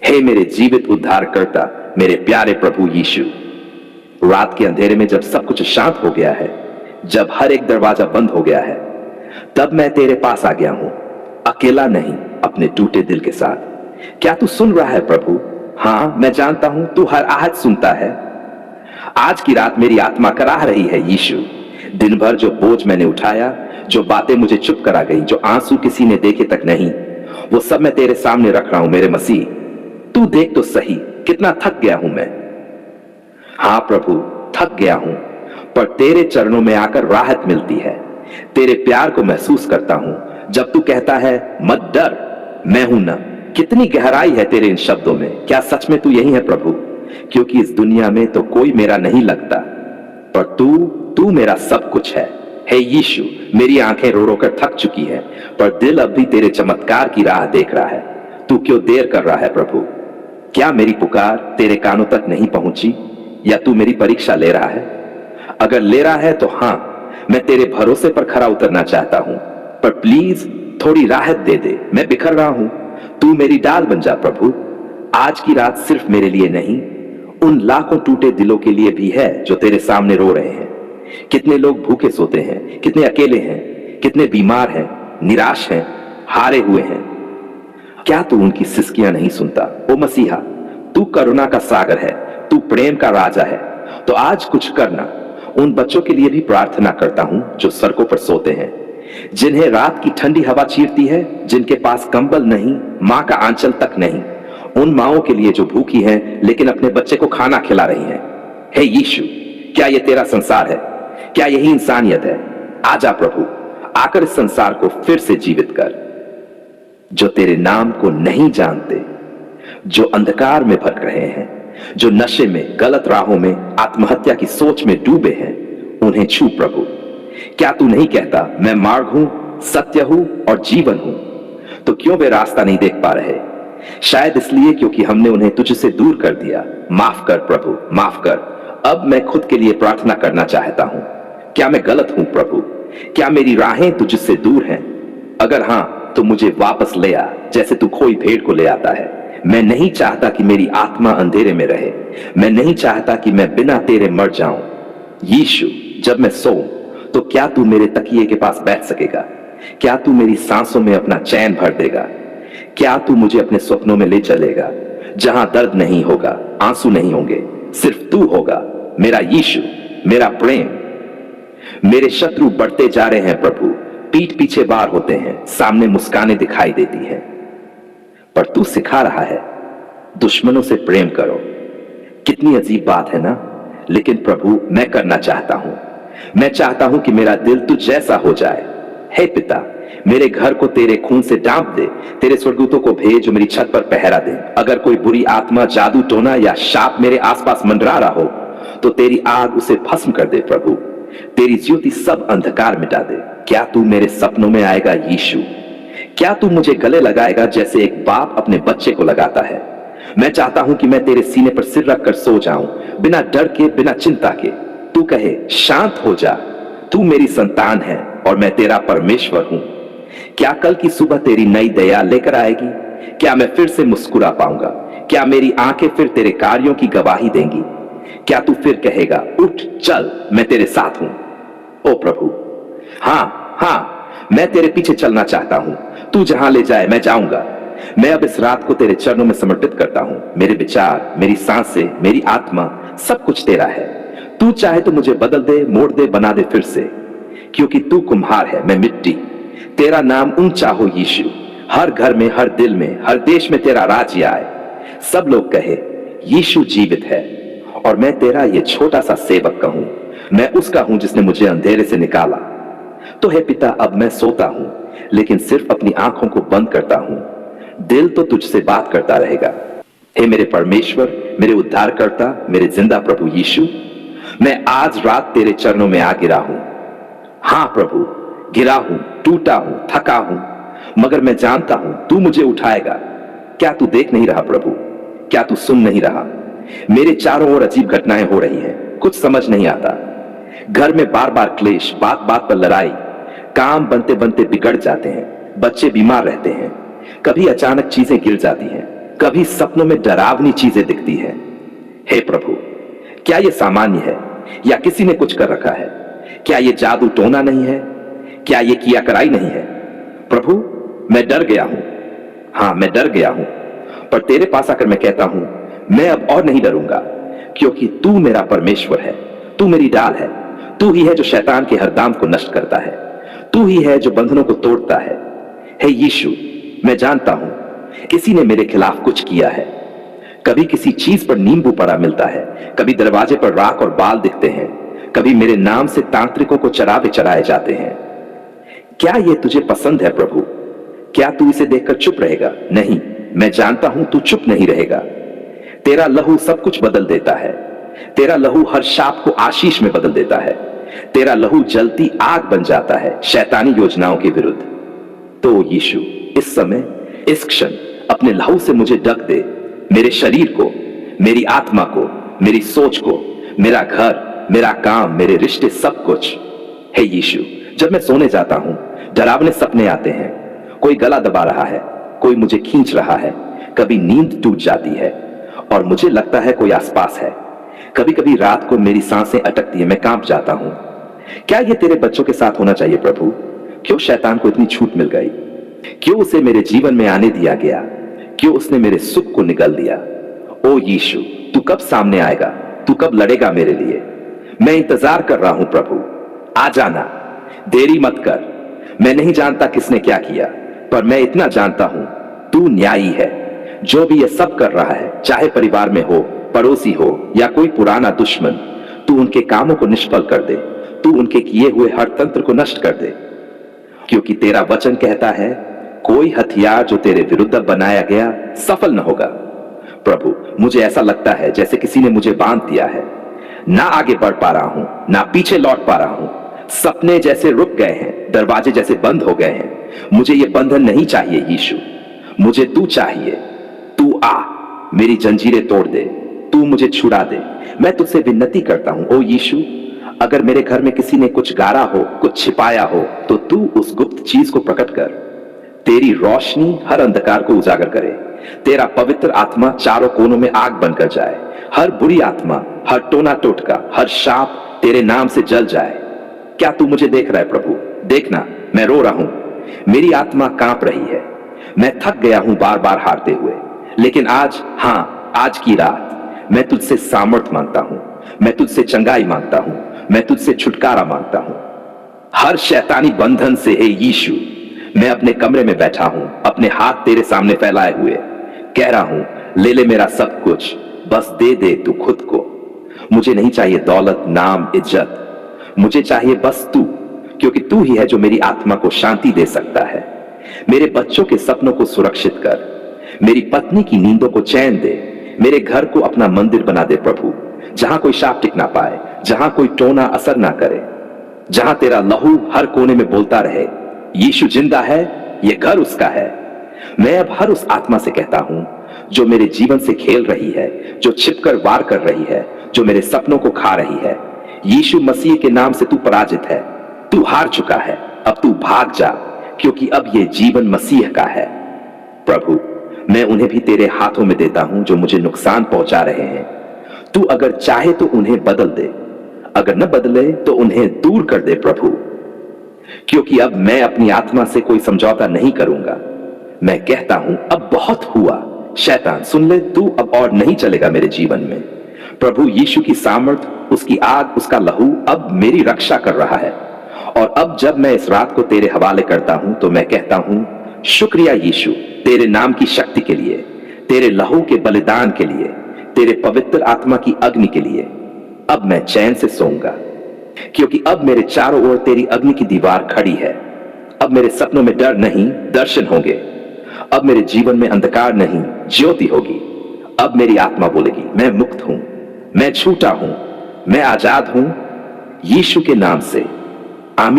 हे मेरे जीवित उद्धारकर्ता, मेरे प्यारे प्रभु यीशु, रात के अंधेरे में जब सब कुछ शांत हो गया है, जब हर एक दरवाजा बंद हो गया है, तब मैं तेरे पास आ गया हूं, अकेला नहीं, अपने टूटे दिल के साथ। क्या तू सुन रहा है प्रभु? हां, मैं जानता हूं तू हर आहट सुनता है। आज की रात मेरी आत्मा कराह रही है यीशु। दिन भर जो बोझ मैंने उठाया, जो बातें मुझे चुप करा गई, जो आंसू किसी ने देखे तक नहीं, वो सब मैं तेरे सामने रख रहा हूं मेरे मसीह। तू देख तो सही कितना थक गया हूं मैं। हां प्रभु, थक गया हूं, पर तेरे चरणों में आकर राहत मिलती है। तेरे प्यार को महसूस करता हूं जब तू कहता है मत डर, मैं हूं ना। कितनी गहराई है तेरे इन शब्दों में। क्या सच में तू यही है प्रभु? क्योंकि इस दुनिया में तो कोई मेरा नहीं लगता, पर तू मेरा सब कुछ है। हे यीशु, मेरी आंखें रो रो कर थक चुकी है, पर दिल अब भी तेरे चमत्कार की राह देख रहा है। तू क्यों देर कर रहा है प्रभु? क्या मेरी पुकार तेरे कानों तक नहीं पहुंची, या तू मेरी परीक्षा ले रहा है? अगर ले रहा है तो हां, मैं तेरे भरोसे पर खरा उतरना चाहता हूं, पर प्लीज थोड़ी राहत दे दे। मैं बिखर रहा हूं, तू मेरी डाल बन जा प्रभु। आज की रात सिर्फ मेरे लिए नहीं, उन लाखों टूटे दिलों के लिए भी है जो तेरे सामने रो रहे हैं। कितने लोग भूखे सोते हैं, कितने अकेले हैं, कितने बीमार हैं, निराश हैं, हारे हुए हैं। क्या तू उनकी सिसकियां नहीं सुनता? ओ मसीहा, तू करुणा का सागर है, तू प्रेम का राजा है। तो आज कुछ करना। उन बच्चों के लिए भी प्रार्थना करता हूं जो सड़कों पर सोते हैं, जिन्हें रात की ठंडी हवा चीरती है, जिनके पास कंबल नहीं, मां का आंचल तक नहीं। उन माओं के लिए जो भूखी हैं लेकिन अपने बच्चे को खाना खिला रही हैं। हे यीशु, क्या यह तेरा संसार है? क्या यही इंसानियत है? आजा प्रभु, आकर इस संसार को फिर से जीवित कर। जो तेरे नाम को नहीं जानते, जो अंधकार में भटक रहे हैं, जो नशे में, गलत राहों में, आत्महत्या की सोच में डूबे हैं, उन्हें छू प्रभु। क्या तू नहीं कहता मैं मार्ग हूं, सत्य हूं और जीवन हूं? तो क्यों वे रास्ता नहीं देख पा रहे? शायद इसलिए क्योंकि हमने उन्हें तुझसे दूर कर दिया। माफ कर प्रभु, माफ कर। अब मैं खुद के लिए प्रार्थना करना चाहता हूं। क्या मैं गलत हूं प्रभु? क्या मेरी राहें तुझसे दूर हैं? अगर हां, तो मुझे वापस ले आ, जैसे तू खोई भेड़ को ले आता है। मैं नहीं चाहता कि मेरी आत्मा अंधेरे में रहे। मैं नहीं चाहता कि मैं बिना तेरे मर जाऊं। यीशु, जब मैं सोऊं तो क्या तू मेरे तकिए के पास बैठ सकेगा? क्या तू मेरी सांसों में अपना चैन भर देगा? क्या तू मुझे अपने सपनों में ले चलेगा, जहां दर्द नहीं होगा, आंसू नहीं होंगे, सिर्फ तू होगा, मेरा यीशु, मेरा प्रेम। मेरे शत्रु बढ़ते जा रहे हैं प्रभु, पीठ पीछे वार होते हैं, सामने मुस्कानें दिखाई देती हैं, पर तू सिखा रहा है दुश्मनों से प्रेम करो। कितनी अजीब बात है ना? लेकिन प्रभु, मैं करना चाहता हूं। मैं चाहता हूं कि मेरा दिल तुझ जैसा हो जाए। हे पिता, मेरे घर को तेरे खून से डांप दे। तेरे स्वर्गदूतों को भेज जो मेरी छत पर पहरा दे। अगर कोई बुरी आत्मा, जादू टोना या शाप मेरे आसपास मंडरा रहा हो, तो तेरी आग उसे भस्म कर दे प्रभु। तेरी ज्योति सब अंधकार मिटा दे। क्या तू मेरे सपनों में आएगा यीशु? क्या तू मुझे गले लगाएगा जैसे एक बाप अपने बच्चे को लगाता है? मैं चाहता हूं कि मैं तेरे सीने पर सिर रखकर सो जाऊं, बिना डर के, बिना चिंता के। तू कहे शांत हो जा, तू मेरी संतान है और मैं तेरा परमेश्वर हूं। क्या कल की सुबह तेरी नई दया लेकर आएगी? क्या मैं फिर से मुस्कुरा पाऊंगा? क्या मेरी आंखें फिर तेरे कार्यों की गवाही देंगी? क्या तू फिर कहेगा उठ चल, मैं तेरे साथ हूं? ओ प्रभु, हां, मैं तेरे पीछे चलना चाहता हूं। तू जहां ले जाए मैं जाऊंगा। मैं अब इस रात को तेरे चरणों में समर्पित करता हूं। मेरे विचार, मेरी सांसें, मेरी आत्मा, सब कुछ तेरा है। तू चाहे तो मुझे बदल दे, मोड़ दे, बना दे फिर से, क्योंकि तू कुम्हार है, मैं मिट्टी। तेरा नाम ऊंचा हो यीशु। हर घर में, हर दिल में, हर देश में तेरा राज्य आए। सब लोग कहे यीशु जीवित है, और मैं तेरा ये छोटा सा सेवक कहूं। मैं उसका हूं जिसने मुझे अंधेरे से निकाला। तो हे पिता, अब मैं सोता हूं, लेकिन सिर्फ अपनी आंखों को बंद करता हूं। दिल तो तुझसे बात करता रहेगा। हे मेरे परमेश्वर, मेरे उद्धारकर्ता, मेरे जिंदा प्रभु यीशु, मैं आज रात तेरे चरणों में आ गिरा हूं। हां प्रभु, गिरा हूं, टूटा हूं, थका हूं, मगर मैं जानता हूं तू मुझे उठाएगा। क्या तू देख नहीं रहा प्रभु? क्या तू सुन नहीं रहा? मेरे चारों ओर अजीब घटनाएं हो रही हैं, कुछ समझ नहीं आता। घर में बार बार क्लेश, बात बात पर लड़ाई, काम बनते बनते बिगड़ जाते हैं, बच्चे बीमार रहते हैं, कभी अचानक चीजें गिर जाती हैं, कभी सपनों में डरावनी चीजें दिखती हैं। हे प्रभु, क्या यह सामान्य है या किसी ने कुछ कर रखा है? क्या यह जादू टोना नहीं है? क्या यह किया कराई नहीं है? प्रभु, मैं डर गया हूं। हां, मैं डर गया हूं, पर तेरे पास आकर मैं कहता हूं, मैं अब और नहीं डरूंगा, क्योंकि तू मेरा परमेश्वर है। तू मेरी ढाल है। तू ही है जो शैतान के हर दाम को नष्ट करता है। तू ही है जो बंधनों को तोड़ता है। हे यीशु, मैं जानता हूं किसी ने मेरे खिलाफ कुछ किया है। कभी किसी चीज पर नींबू पड़ा मिलता है, कभी दरवाजे पर राख और बाल दिखते हैं, कभी मेरे नाम से तांत्रिकों को चरावे चढ़ाए जाते हैं। क्या यह तुझे पसंद है प्रभु? क्या तू इसे देखकर चुप रहेगा? नहीं, मैं जानता हूं तू चुप नहीं रहेगा। तेरा लहू सब कुछ बदल देता है। तेरा लहू हर शाप को आशीष में बदल देता है। तेरा लहू जलती आग बन जाता है शैतानी योजनाओं के विरुद्ध। तो यीशु, इस समय, इस क्षण अपने लहू से मुझे ढक दे। मेरे शरीर को, मेरी आत्मा को, मेरी सोच को, मेरा घर, मेरा काम, मेरे रिश्ते, सब कुछ। हे यीशु, जब मैं सोने जाता हूं, डरावने सपने आते हैं। कोई गला दबा रहा है, कोई मुझे खींच रहा है, कभी नींद टूट जाती है और मुझे लगता है कोई आसपास है। कभी कभी रात को मेरी सांसें अटकती है, मैं कांप जाता हूं। क्या यह तेरे बच्चों के साथ होना चाहिए प्रभु? क्यों शैतान को इतनी छूट मिल गई? क्यों उसे मेरे जीवन में आने दिया गया? क्यों उसने मेरे सुख को निगल लिया? ओ यीशु, तू कब सामने आएगा? तू कब लड़ेगा मेरे लिए? मैं इंतजार कर रहा हूं प्रभु, आ जाना, देरी मत कर। मैं नहीं जानता किसने क्या किया, पर मैं इतना जानता हूं तू न्यायी है। जो भी ये सब कर रहा है, चाहे परिवार में हो, पड़ोसी हो या कोई पुराना दुश्मन, तू उनके कामों को निष्फल कर दे। तू उनके किए हुए हर तंत्र को नष्ट कर दे, क्योंकि तेरा वचन कहता है कोई हथियार जो तेरे विरुद्ध बनाया गया सफल न होगा। प्रभु, मुझे ऐसा लगता है जैसे किसी ने मुझे बांध दिया है। ना आगे बढ़ पा रहा हूं, ना पीछे लौट पा रहा हूं। सपने जैसे रुक गए हैं, दरवाजे जैसे बंद हो गए हैं। मुझे ये बंधन नहीं चाहिए यीशु, मुझे तू चाहिए। तू आ, मेरी जंजीरें तोड़ दे, तू मुझे छुड़ा दे। मैं तुझसे विनती करता हूं ओ यीशु, अगर मेरे घर में किसी ने कुछ गारा हो, कुछ छिपाया हो, तो तू उस गुप्त चीज को प्रकट कर। तेरी रोशनी हर अंधकार को उजागर करे। तेरा पवित्र आत्मा चारों कोनों में आग बनकर जाए। हर बुरी आत्मा, हर टोना टोटका, हर शाप तेरे नाम से जल जाए। क्या तू मुझे देख रहा है प्रभु? देखना, मैं रो रहा हूं, मेरी आत्मा कांप रही है। मैं थक गया हूं बार बार हारते हुए, लेकिन आज, हां, आज की रात मैं तुझसे सामर्थ मांगता हूं, मैं तुझसे चंगाई मांगता हूं, मैं तुझसे छुटकारा मांगता हूं हर शैतानी बंधन से। हे यीशु, मैं अपने कमरे में बैठा हूं, अपने हाथ तेरे सामने फैलाए हुए कह रहा हूं, ले ले मेरा सब कुछ, बस दे दे तू खुद को। मुझे नहीं चाहिए दौलत, नाम, इज्जत, मुझे चाहिए बस तू, क्योंकि तू ही है जो मेरी आत्मा को शांति दे सकता है। मेरे बच्चों के सपनों को सुरक्षित कर, मेरी पत्नी की नींदों को चैन दे, मेरे घर को अपना मंदिर बना दे प्रभु, जहां कोई शाप टिक ना पाए, जहां कोई टोना असर ना करे, जहां तेरा लहू हर कोने में बोलता रहे, यीशु जिंदा है, ये घर उसका है। मैं अब हर उस आत्मा से कहता हूं जो मेरे जीवन से खेल रही है, जो छिपकर वार कर रही है, जो मेरे सपनों को खा रही है, यीशु मसीह के नाम से तू पराजित है, तू हार चुका है। अब तू भाग जा, क्योंकि अब ये जीवन मसीह का है। प्रभु, मैं उन्हें भी तेरे हाथों में देता हूं जो मुझे नुकसान पहुंचा रहे हैं। तू अगर चाहे तो उन्हें बदल दे, अगर न बदले तो उन्हें दूर कर दे प्रभु, क्योंकि अब मैं अपनी आत्मा से कोई समझौता नहीं करूंगा। मैं कहता हूं, अब बहुत हुआ। शैतान सुन ले, तू अब और नहीं चलेगा मेरे जीवन में। प्रभु यीशु की सामर्थ, उसकी आग, उसका लहू अब मेरी रक्षा कर रहा है। और अब जब मैं इस रात को तेरे हवाले करता हूं, तो मैं कहता हूं, शुक्रिया यीशु, तेरे नाम की शक्ति के लिए, तेरे लहू के बलिदान के लिए, तेरे पवित्र आत्मा की अग्नि के लिए। अब मैं चैन से सोऊंगा, क्योंकि अब मेरे चारों ओर तेरी अग्नि की दीवार खड़ी है। अब मेरे सपनों में डर नहीं, दर्शन होंगे। अब मेरे जीवन में अंधकार नहीं, ज्योति होगी। अब मेरी आत्मा बोलेगी, मैं मुक्त हूं, मैं छूटा हूं, मैं आजाद हूं, यीशु के नाम से। आमीन।